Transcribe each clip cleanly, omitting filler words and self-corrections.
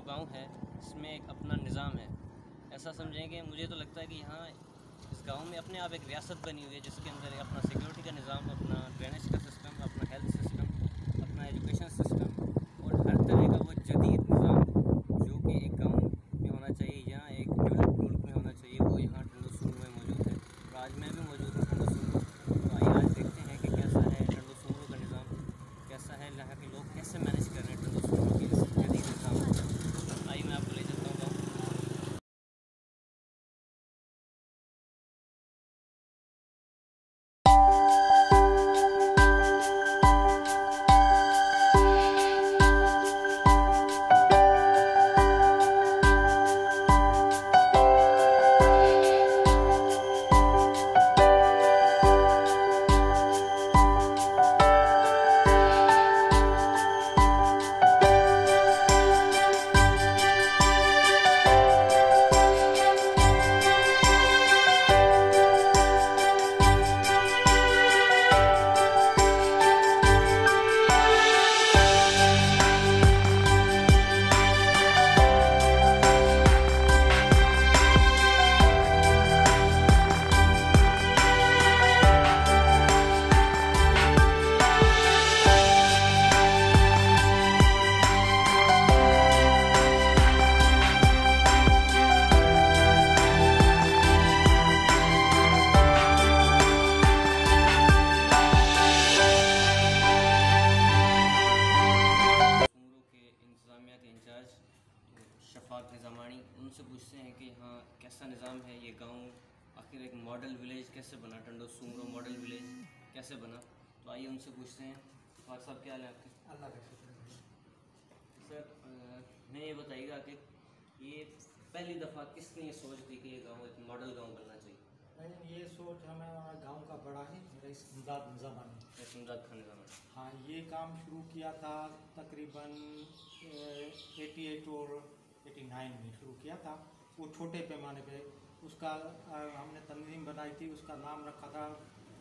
गांव है इसमें एक अपना निज़ाम है। ऐसा समझें कि मुझे तो लगता है कि यहाँ इस गांव में अपने आप एक रियासत बनी हुई है, जिसके अंदर अपना सिक्योरिटी का निज़ाम, अपना ड्रेनेज का सिस्टम, अपना हेल्थ सिस्टम, अपना एजुकेशन सिस्टम और हर तरह का वो जदीद निज़ाम जो कि एक गाँव में होना चाहिए, यहाँ एक डेवलप्ड मुल्क में होना चाहिए, वो यहाँ टंडो सूमरो में मौजूद है। और आज मैं भी मौजूद हूँ टंडो सूमरो। तो आइए आज देखते हैं कि कैसा है टंडो सूमरो का निज़ाम, कैसा है यहाँ के लोग कैसे मैनेज कर रहे हैं टंडो सूमरो के इस जदीद निज़ाम को। आइए मैं आपको ले चलता हूँ गाँव। इंचार्ज शफाक निज़ामानी, उनसे पूछते हैं कि हाँ कैसा निज़ाम है ये गांव, आखिर एक मॉडल विलेज कैसे बना, टंडो सूमरो मॉडल विलेज कैसे बना। तो आइए उनसे पूछते हैं। शफाक साहब क्या हाल है आपके? अल्लाह का शुक्र। सर मैं ये बताइएगा कि ये पहली दफ़ा किसने ये सोच दी कि ये गाँव एक मॉडल गाँव बनना चाहिए? लेकिन ये सोच हमारा गांव का बड़ा है, मेरा इमदाद निज़ामानी। इमदाद खान निज़ामानी। हाँ, ये काम शुरू किया था तकरीबन 88 और 89 में शुरू किया था, वो छोटे पैमाने पे। उसका हमने तंजीम बनाई थी, उसका नाम रखा था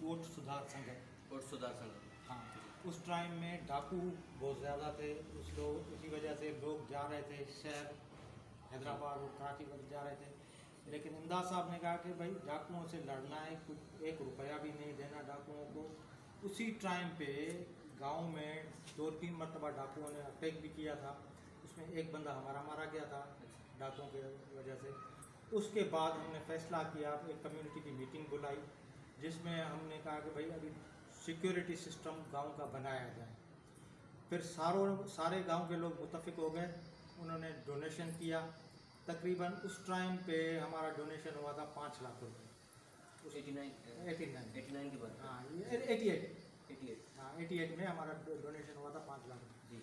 वोट सुधार संघ। वोट सुधार संघ। हाँ, उस टाइम में डाकू बहुत ज़्यादा थे, उसी वजह से लोग जा रहे थे शहर हैदराबाद और कराची पर जा रहे थे। लेकिन इमदाद साहब ने कहा कि भाई डाकुओं से लड़ना है, कुछ 1 रुपया भी नहीं देना डाकुओं को। उसी टाइम पे गांव में 2-3 मरतबा डाकुओं ने अटैक भी किया था, उसमें एक बंदा हमारा मारा गया था डाकुओं की वजह से। उसके बाद हमने फैसला किया, एक कम्युनिटी की मीटिंग बुलाई, जिसमें हमने कहा कि भाई अभी सिक्योरिटी सिस्टम गाँव का बनाया जाए। फिर सारे गाँव के लोग मुत्तफिक हो गए, उन्होंने डोनेशन किया। तकरीबन उस टाइम पे हमारा डोनेशन हुआ था 5 लाख रुपये। 89 के बाद? हाँ, 88 हाँ, 88 में हमारा डोनेशन हुआ था 5 लाख रुपये,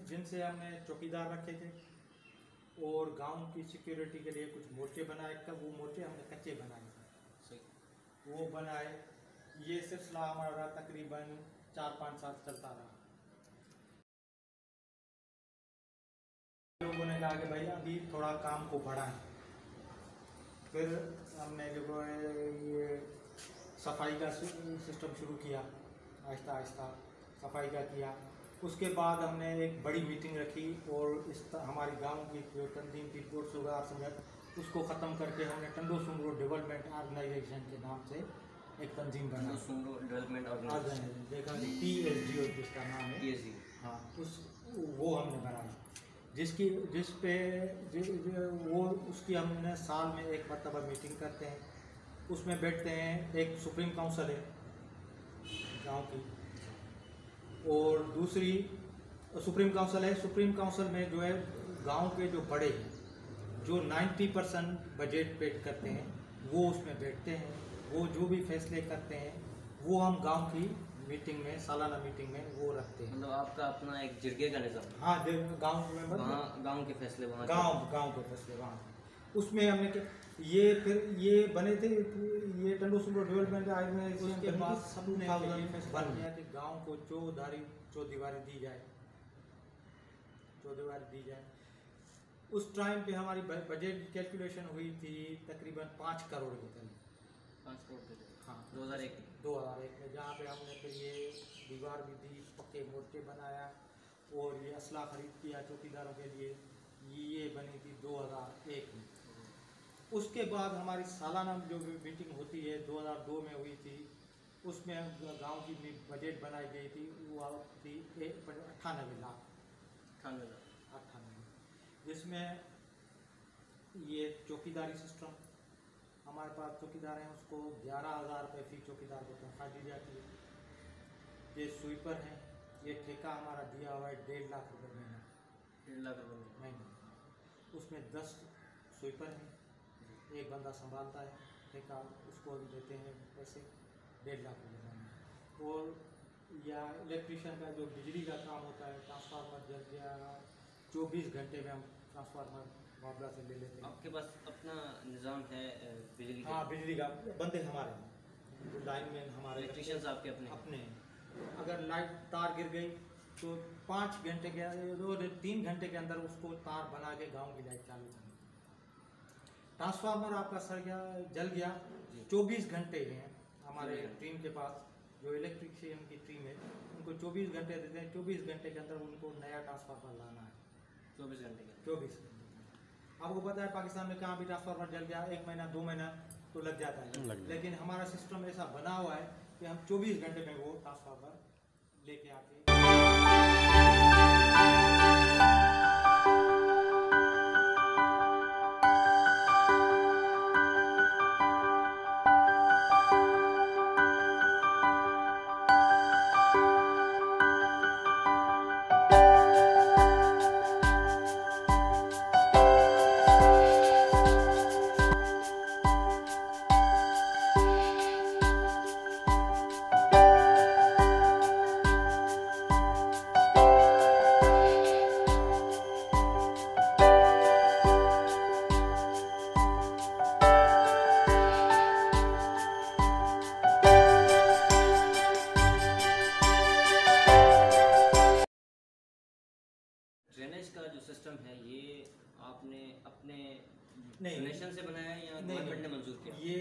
जिनसे हमने चौकीदार रखे थे और गांव की सिक्योरिटी के लिए कुछ मोर्चे बनाए। वो मोर्चे हमने कच्चे बनाए थे, वो बनाए। ये सिलसिला हमारा तकरीबन 4-5 साल चलता रहा। लोगों ने कहा कि भाई अभी थोड़ा काम को बढ़ाएं। फिर हमने जो है ये सफाई का सिस्टम शुरू किया, आहिस्ता आहिस्ता सफाई का किया। उसके बाद हमने एक बड़ी मीटिंग रखी और हमारी गांव की जो तंजीम थी वोट सुधार संघ, उसको ख़त्म करके हमने टंडो सूमरो डेवलपमेंट ऑर्गेनाइजेशन के नाम से एक तंजीम बना। टंडो सूमरो डेवलपमेंट ऑर्गेनाइजेशन, देखा TSDO जिसका नाम है। TSDO। हाँ, वो हमने बनाया, उसकी हमने साल में 1 मरतबा मीटिंग करते हैं, उसमें बैठते हैं। एक सुप्रीम काउंसिल है गांव की, और दूसरी सुप्रीम काउंसिल है। सुप्रीम काउंसिल में जो है गांव के जो बड़े हैं, जो 90% बजट पेड करते हैं, वो उसमें बैठते हैं। वो जो भी फैसले करते हैं वो हम गांव की मीटिंग में, सालाना मीटिंग में वो रखते हैं। मतलब आपका अपना एक जिरगे का निज़ाम? हाँ, गांव में गांव के फैसले वहाँ, गांव के फैसले वहाँ। उसमें हमने ये बने थे, ये टंडो सूमरो डेवलपमेंट ऑर्गेनाइजेशन। उसके बाद सबने फैसला किया कि गांव को चौदीवारी दी जाए। उस टाइम पे हमारी बजट कैलकुलेशन हुई थी तकरीबन 5 करोड़ के करीब। 5 करोड़ के? हाँ, 2001 में, जहाँ पे हमने फिर ये दीवार भी दी, पक्के मोर्चे बनाया और ये असला खरीद किया चौकीदारों के लिए। ये बनी थी 2001 में। उसके बाद हमारी सालाना जो मीटिंग होती है 2002 में हुई थी, उसमें गांव की बजट बनाई गई थी, वो थी 98 लाख, 98, जिसमें ये चौकीदारी सिस्टम, हमारे पास चौकीदार हैं, उसको 11,000 रुपये फी चौकीदार को तनख्वाह दी जाती है। ये स्वीपर हैं, ये ठेका हमारा दिया हुआ है 1.5 लाख रुपये महीना, 1.5 लाख रुपये महीना। उसमें 10 स्वीपर हैं, एक बंदा संभालता है ठेका, उसको भी देते हैं पैसे 1.5 लाख रुपये महीना। और या इलेक्ट्रीशियन का जो बिजली का काम होता है, ट्रांसफार्मर जल गया, 24 घंटे में हम ट्रांसफार्मर मुआवजा से ले लेते हैं। आपके पास अपना निज़ाम है बिजली का? हाँ, बिजली का बंदे हमारे हैं, जो लाइन में हमारे इलेक्ट्रीशियंस आपके अपने हैं। अगर लाइट तार गिर गई तो 5 घंटे के 3 घंटे के अंदर उसको तार बना के गांव की लाइट चालू करनी। ट्रांसफार्मर आपका सड़ गया, जल गया, 24 घंटे हैं हमारे टीम के पास, जो इलेक्ट्रीशियन की टीम है, उनको 24 घंटे देते हैं। 24 घंटे के अंदर उनको नया ट्रांसफार्मर लाना है। 24 घंटे के? 24 घंटे। आपको पता है पाकिस्तान में कहाँ भी ट्रांसफार्मर जल गया 1 महीना 2 महीना तो लग जाता है, लेकिन हमारा सिस्टम ऐसा बना हुआ है कि हम 24 घंटे में वो ट्रांसफार्मर लेके आके ड्रेनेज का जो सिस्टम है ये आपने अपने नहीं, डोनेशन से बनाया है या गवर्नमेंट ने मंजूर किया? ये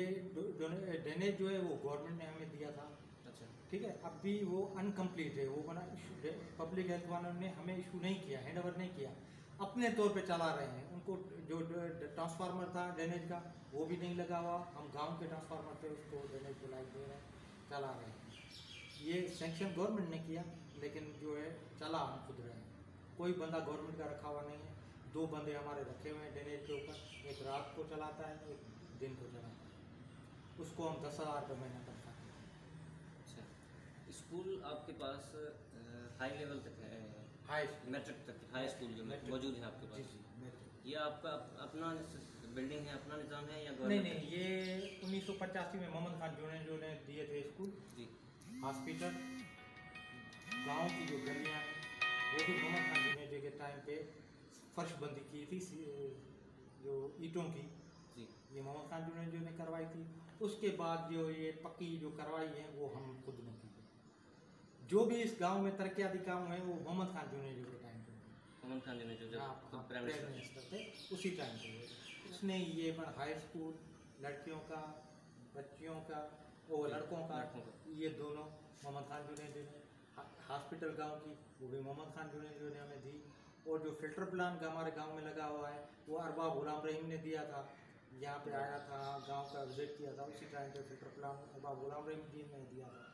ड्रेनेज जो है वो गवर्नमेंट ने हमें दिया था। अच्छा, ठीक है, अभी वो अनकम्प्लीट है, वो बना पब्लिक हेल्थ वालों ने हमें इशू नहीं किया, हैंड ओवर नहीं किया, अपने तौर पे चला रहे हैं। उनको जो ट्रांसफार्मर था ड्रेनेज का वो भी नहीं लगा हुआ, हम गांव के ट्रांसफार्मर पे उसको ड्रेनेज को लाइट दे रहे हैं, चला रहे हैं। ये सेंक्शन गवर्नमेंट ने किया, लेकिन जो है चला हम खुद रहे हैं। कोई बंदा गवर्नमेंट का रखा हुआ नहीं है, 2 बंदे हमारे रखे हुए हैं ड्रेनेज के ऊपर, एक रात को चलाता है, एक दिन को चलाता है, उसको हम 10,000 रुपये महीना तक खाते हैं। अच्छा। स्कूल आपके पास हाई लेवल तक है? हाई मैट्रिक तक हाई स्कूल जो मौजूद है आपके पास? जी। ये आपका अपना बिल्डिंग है, अपना निज़ाम है या नहीं, ये 1985 में मोहम्मद खान जो ने दिए थे स्कूल जी। हॉस्पिटल, गांव की जो गलियाँ हैं वो भी मोहम्मद खान जुनेजो के टाइम पे फर्शबंदी की थी, जो ईंटों की जी, ये मोहम्मद खान जुनेजो ने करवाई थी। उसके बाद जो ये पक्की जो करवाई है वो हम खुद ने की। जो भी इस गांव में तरक्याती काम हुए वो मोहम्मद खान जुनेजो के टाइम पे, मोहम्मद खान जुनेजो जब प्राइम मिनिस्टर थे उसी टाइम पे उसने ये हाई स्कूल लड़कियों का, बच्चियों का और लड़कों का, ये दोनों मोहम्मद खान जुनेजो ने। हॉस्पिटल गांव की वो भी मोहम्मद खान जुनेजो ने हमें दी। और जो फिल्टर प्लांट हमारे गांव में लगा हुआ है वो अरबाब गुलाम रहीम ने दिया था, यहाँ पे आया था, गांव का विजिट किया था, उसी टाइम पे फिल्टर प्लांट अरबाब गुलाम रहीम जी ने दिया था।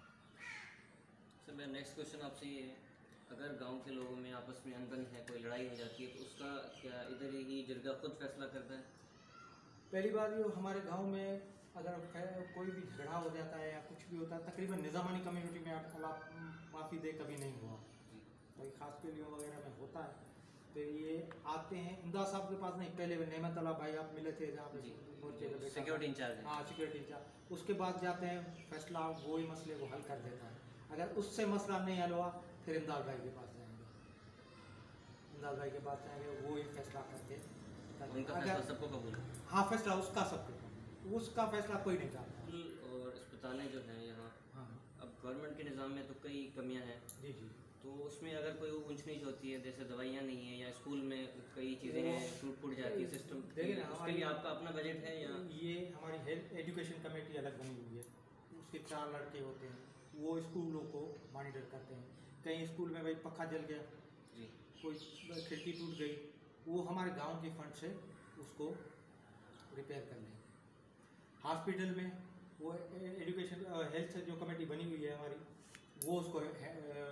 सर मेरा नेक्स्ट क्वेश्चन आपसे ये है, अगर गांव के लोगों में आपस में अनबन है, कोई लड़ाई हो जाती है, तो उसका क्या इधर ही जरगा खुद फैसला करता है? पहली बात ये, हमारे गांव में अगर कोई भी झगड़ा हो जाता है या कुछ भी होता है, तकरीबन निज़ामानी कम्युनिटी में अल्लाह माफ़ी दे कभी नहीं हुआ, भाई खास के लिए वगैरह में होता है। तो ये आते हैं इमदाद साहब के पास नहीं, पहले नेमत अल्लाह भाई आप मिले थे जहाँ पे मोर्चे पे सिक्योरिटी इंचार्ज, हाँ सिक्योरिटी इंचार्ज, उसके बाद जाते हैं, फैसला वो ही मसले को हल कर देता है। अगर उससे मसला नहीं हल हुआ फिर इमदाद भाई के पास जाएंगे, इमदाद भाई के पास जाएंगे, वो ही फैसला करके उनका फैसला सबको कबूल? हाँ, फैसला उसका सबको, उसका फैसला कोई नहीं करता। और अस्पतालें जो हैं यहाँ, हाँ, अब गवर्नमेंट के निज़ाम में तो कई कमियाँ हैं जी जी, तो उसमें अगर कोई ऊंच नीच होती है, जैसे दवाइयाँ नहीं है या स्कूल में कई चीज़ें हैं टूट फूट जाती है सिस्टम, देखिए ना, उसके लिए आपका अपना बजट है या? ये हमारी हेल्थ एजुकेशन कमेटी अलग बनी हुई है, उसके 4 लड़के होते हैं, वो स्कूलों को मॉनिटर करते हैं। कहीं स्कूल में भाई पंखा जल गया, जी, कोई खिड़की टूट गई, वो हमारे गांव के फंड से उसको रिपेयर कर लेंगे। हॉस्पिटल में वो एजुकेशन हेल्थ जो कमेटी बनी हुई है हमारी, वो उसको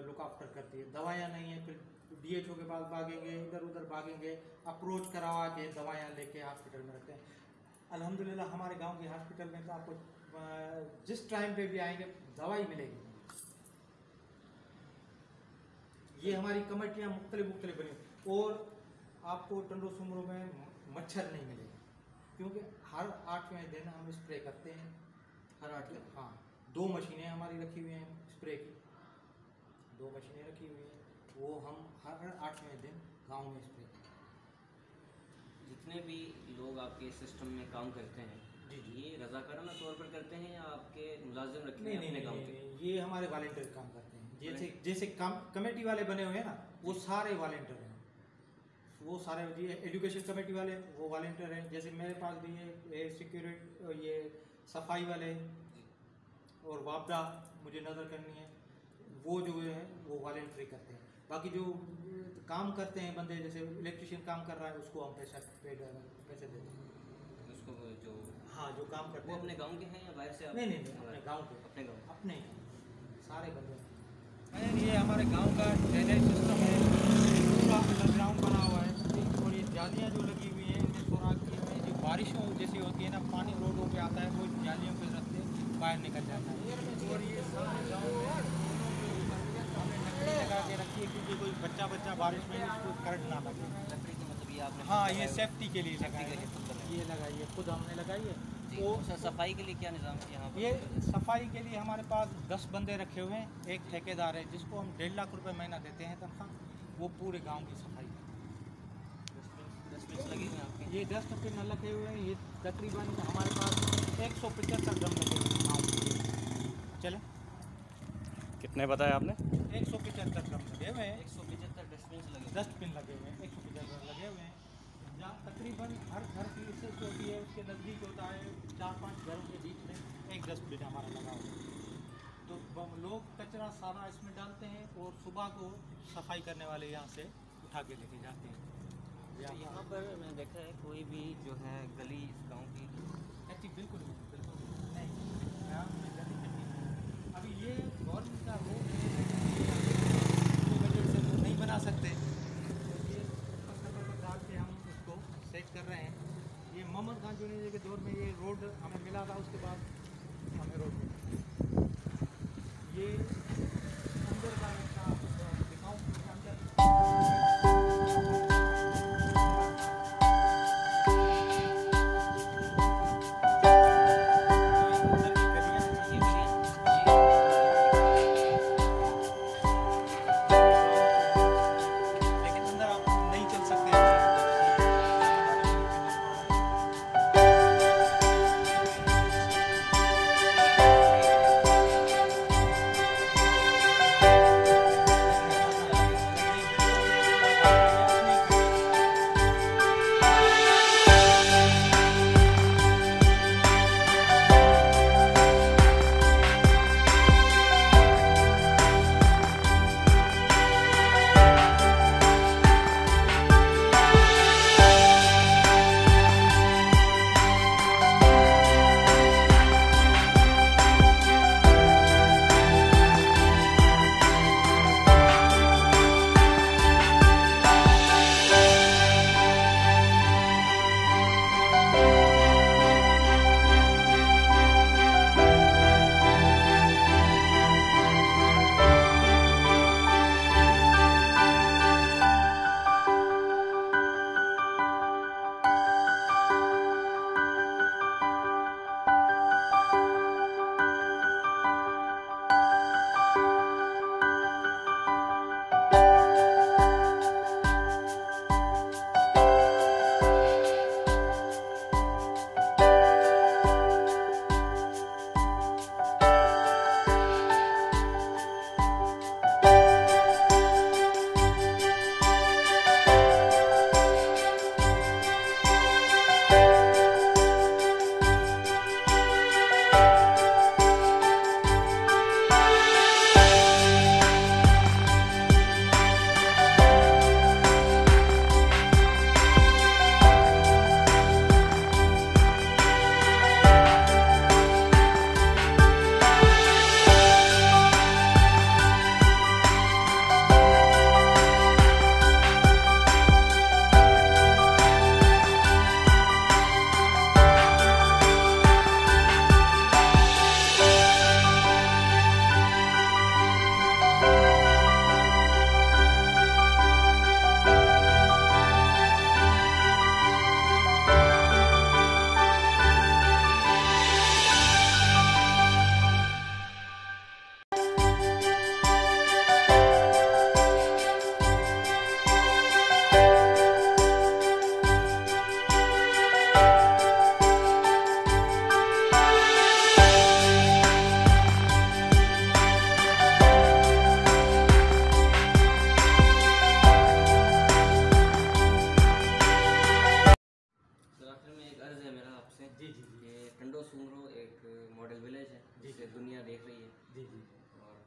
लुक आफ्टर करती है। दवाइयाँ नहीं है, फिर DHO के पास भागेंगे, इधर उधर भागेंगे, अप्रोच करवा के दवाइयाँ लेके हॉस्पिटल में रखते हैं। अल्हम्दुलिल्लाह हमारे गांव के हॉस्पिटल में तो आपको जिस टाइम पे भी आएंगे दवाई मिलेगी। ये हमारी कमेटियाँ मुख्तलिफ बनी, और आपको टंडो सुमरो में मच्छर नहीं मिलेगा, क्योंकि हर 8वें दिन हम स्प्रे करते हैं। हर 8वें, हाँ, 2 मशीनें हमारी रखी हुई हैं स्प्रे की, 2 मशीनें रखी हुई हैं, वो हम हर 8वें दिन गांव में स्प्रे करते हैं। जितने भी लोग आपके सिस्टम में काम करते हैं जी जी, ये रजाकाराना तौर पर करते हैं या आपके मुलाजिम रखते नहीं हैं अपने नहीं गाँव नहीं, के? नहीं, ये हमारे वॉलेंटियर काम करते हैं। जैसे जैसे कमेटी वाले बने हुए हैं ना, वो सारे वॉलेंटियर हैं। वो सारे ये एजुकेशन कमेटी वाले वो वॉलेंटियर हैं। जैसे मेरे पास भी ये सिक्योरिटी, ये सफाई वाले और वापडा मुझे नज़र करनी है, वो जो है वो वॉलेंट्री करते हैं। बाकी जो काम करते हैं बंदे, जैसे इलेक्ट्रिशियन काम कर रहा है, उसको हम पैसे देते हैं उसको जो हाँ, जो काम करते वो हैं। अपने गांव के हैं या बाहर से? नहीं नहीं नहीं, अपने गांव के, अपने गांव। अपने सारे बंदे। ये हमारे गांव का ड्रेनेज सिस्टम है, पूरा अंडरग्राउंड बना हुआ है, और ये जालियाँ जो लगी हुई हैं इनमें सुराख किए हुए हैं। जो बारिशों जैसी होती है ना, पानी रोडों पे आता है, वो जालियों के रास्ते बाहर निकल जाता है। और ये सारे गाँव में हमने लकड़ी लगा के रखी है, क्योंकि कोई बच्चा बारिश में उसको करंट ना लगे। लकड़ी की मतलब ये आपने? हाँ, ये सेफ्टी के लिए सेफ्टी के लिए खुद बनाया। ये लगाई है, खुद हमने लगाई है। वो सफाई के लिए क्या निज़ाम है यहाँ पर? ये सफाई के लिए हमारे पास 10 बंदे रखे हुए हैं। एक ठेकेदार है जिसको हम 1.5 लाख रुपए महीना देते हैं तनख्वाह, वो पूरे गांव की सफाई करता डस्टबिन लगे हुए हैं आपके? है। ये डस्टबिन लगे हुए हैं, ये तकरीबन हमारे पास 175 ड्रम लगे हुए हैं गाँव में। चले, कितने बताया आपने? 175 ड्रम लगे हुए हैं, 175 डस्टबिन लगे हुए हैं। डस्टबिन लगे हुए हैं, 175 लगे हुए हैं। जहाँ तकरीबन हर घर की रिसर्च होती है, उसके नज़दीक होता है, 4-5 घरों के बीच में एक डस्टबिन हमारा लगा हुआ है। तो लोग कचरा सारा इसमें डालते हैं, और सुबह को सफाई करने वाले यहाँ से उठा के लेके जाते हैं। तो यहाँ पर मैंने देखा है कोई भी जो है गली इस गाँव की ऐसी बिल्कुल नहीं, यहाँ में गली नहीं। अभी ये गवर्नमेंट का रोड की वजह से तो नहीं बना सकते, ये पत्थर डाल के हम उसको सेट कर रहे हैं। ये मोहम्मद खान जुनेजा के दौर में ये रोड हमें मिला था, उसके बाद हमें रोड मिला। ये अंदर का दिखाऊँ अंदर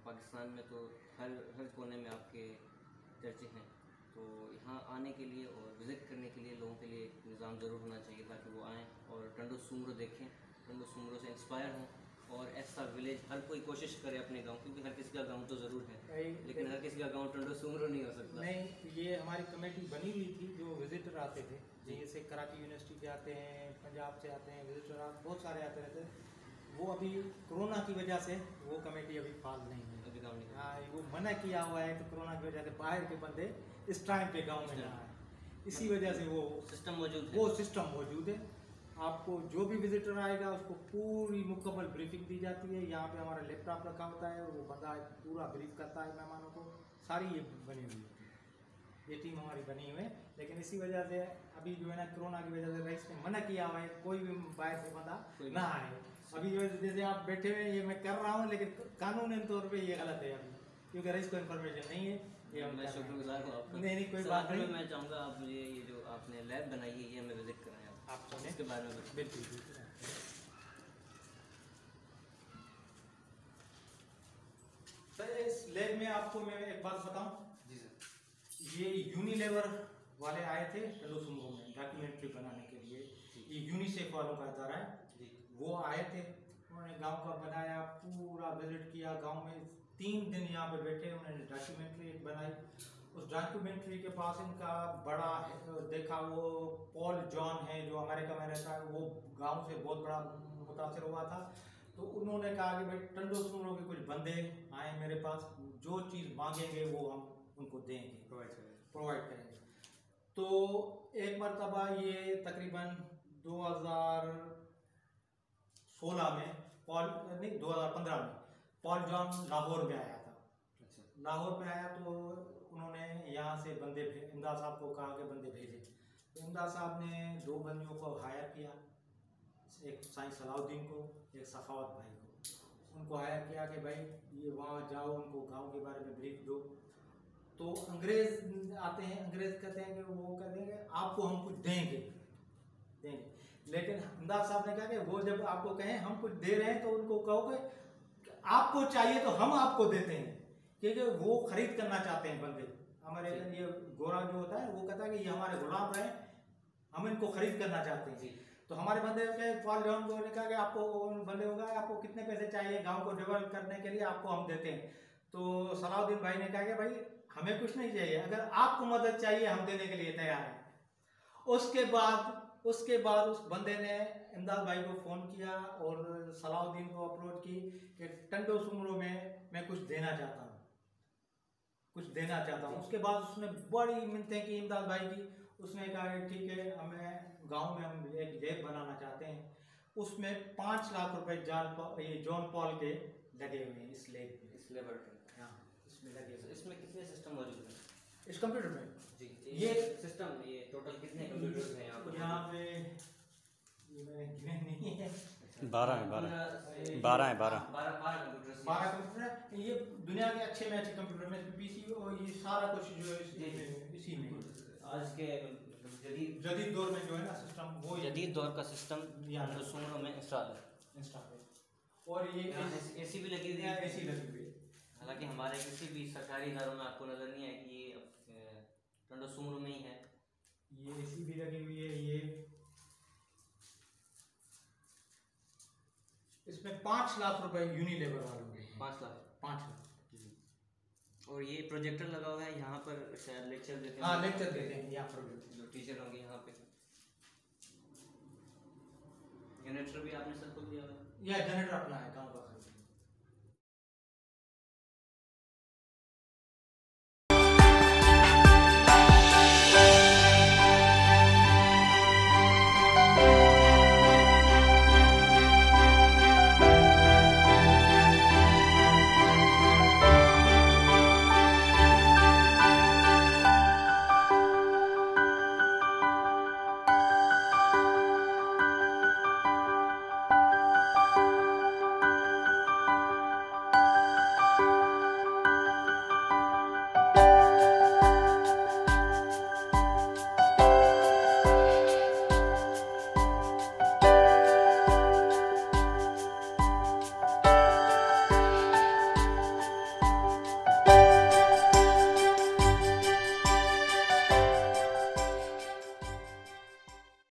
पाकिस्तान में तो हर कोने में आपके चर्चे हैं, तो यहाँ आने के लिए और विज़िट करने के लिए लोगों के लिए एक निज़ाम ज़रूर होना चाहिए ताकि वो आएँ और टंडो सुमरो देखें, टंडो सुमरो से इंस्पायर हों और ऐसा विलेज हर कोई कोशिश करे अपने गांव, क्योंकि हर किसी का गांव तो ज़रूर है लेकिन हर किसी का गांव टंडो सुमरो नहीं हो सकता। नहीं, ये हमारी कमेटी बनी हुई थी, जो विजिटर आते थे, जैसे कराची यूनिवर्सिटी के आते हैं, पंजाब से आते हैं विजिटर, बहुत सारे आते रहते हैं। वो अभी कोरोना की वजह से वो कमेटी अभी फाल नहीं है, अभी गाँव नहीं। हाँ, वो मना किया हुआ है तो कोरोना की वजह से बाहर के बंदे इस टाइम पे गाँव में ना आए, इसी वजह से वो सिस्टम मौजूद है। वो सिस्टम मौजूद है। आपको जो भी विजिटर आएगा उसको पूरी मुकम्मल ब्रीफिंग दी जाती है। यहाँ पे हमारा लैपटॉप रखा होता है, वो बंदा पूरा ब्रीफ करता है मेहमानों को। सारी ये बनी हुई है, ये टीम हमारी बनी हुई है। लेकिन इसी वजह से अभी जो है ना, कोरोना की वजह से रईस ने मना किया हुआ है कोई भी बाहर से बंदा ना आए। अभी जो जैसे आप बैठे हुए ये मैं कर रहा हूँ, लेकिन कानूनी तौर पर ये गलत है अभी, क्योंकि रईस को इन्फॉर्मेशन नहीं है। ये हम मैं शुक्रगुजार हूँ आपका। नहीं कोई सर, बात आखिर में नहीं। मैं चाहूँगा आप मुझे ये जो आपने लैब बनाई है ये हमें विजिट कराएं आप सुने इसके बारे में बताएं। बिल्कुल। सर, इस लैब में आपको मैं एक बात बताऊं। जी सर। ये यूनिलेवर वाले आए थे टंडो सुमरो में डॉक्यूमेंट्री बनाने के लिए। ये यूनिसेफ वालों का इदारा है जी। वो आए थे, उन्होंने गांव का बनाया, पूरा विजिट किया गांव में। 3 दिन यहाँ पे बैठे, उन्होंने डॉक्यूमेंट्री एक बनाई। उस डॉक्यूमेंट्री के पास इनका बड़ा देखा, वो पॉल जॉन है जो अमेरिका में रहता है, वो गांव से बहुत बड़ा मुतासर हुआ था। तो उन्होंने कहा कि भाई टंडो सुमरो के कुछ बंदे आए मेरे पास, जो चीज़ मांगेंगे वो हम उनको देंगे, प्रोवाइड करेंगे। तो एक मरतबा ये तकरीबन 2016 में 2015 में पॉल जॉन लाहौर में आया था। अच्छा। लाहौर में आया तो उन्होंने यहाँ से बंदे इमदाद साहब को कहा कि बंदे भेजे। तो इमदाद साहब ने 2 बंदियों को हायर किया, एक साईं सलाउद्दीन को, एक सखावत भाई को। उनको हायर किया कि भाई ये वहाँ जाओ, उनको गांव के बारे में ब्रीफ दो। तो अंग्रेज आते हैं, अंग्रेज कहते हैं कि वो कहते हैं कि आपको हम कुछ देंगे। लेकिन इमदाद साहब ने कहा कि वो जब आपको कहें हम कुछ दे रहे हैं तो उनको कहो कि आपको चाहिए तो हम आपको देते हैं, क्योंकि वो खरीद करना चाहते हैं बंदे। हमारे ये गोरा जो होता है वो कहता है कि ये हमारे गुलाम रहे, हम इनको खरीद करना चाहते हैं। तो हमारे बंदे के पॉल जॉन को ने कहा कि आपको बंदे होगा, आपको कितने पैसे चाहिए गांव को डेवलप करने के लिए, आपको हम देते हैं। तो सलाउद्दीन भाई ने कहा कि भाई हमें कुछ नहीं चाहिए, अगर आपको मदद चाहिए हम देने के लिए तैयार हैं। उसके बाद उस बंदे ने इमदाद भाई को फ़ोन किया और सलाउद्दीन को अप्रोच की कि टंडो सुमरो में मैं कुछ देना चाहता हूँ। उसके बाद उसने बड़ी मिन्नतें की इमदाद भाई की। उसने कहा कि ठीक है, हमें गांव में हम एक लैब बनाना चाहते हैं, उसमें 5 लाख रुपए जॉन पॉल के लगे हुए हैं इस लैब में, इस लेबोरेटरी। हाँ, इसमें लगे हुए। इसमें कितने सिस्टम मौजूद हैं? इस कंप्यूटर में जी। ये सिस्टम, ये टोटल कितने कंप्यूटर्स हैं यहाँ पर? यहाँ पे ये मैंने गिने नहीं है। 12 हैं। 12 कंप्यूटर्स। 12 कंप्यूटर है। ये दुनिया के अच्छे में अच्छे कंप्यूटर में पीसी और ये सारा कुछ जो है इसी में आज के जदीद दौर में जो है ना सिस्टम, वो जदीद दौर का सिस्टम यहाँ सुमरो में इंस्टॉल है। और ये एसी भी लगी हुई है। ऐसी लगी हुई है। हालांकि हमारे किसी भी सरकारी इदारों में आपको नज़र नहीं है कि ये टंडो सुमरो में ही है। ये एसी भी लगी हुई है। ये इसमें 5 लाख रुपए यूनिलेवर वालों के। 5 लाख। 5 लाख। और ये प्रोजेक्टर लगा हुआ है यहाँ पर, शायद लेक्चर देते हैं। हाँ, लेक्चर देते हैं यहाँ पर जो टीचर होंगे यहाँ पे। जनरेटर भी आपने सबको दिया हुआ है? यह जनरेटर अपना है गाँव का।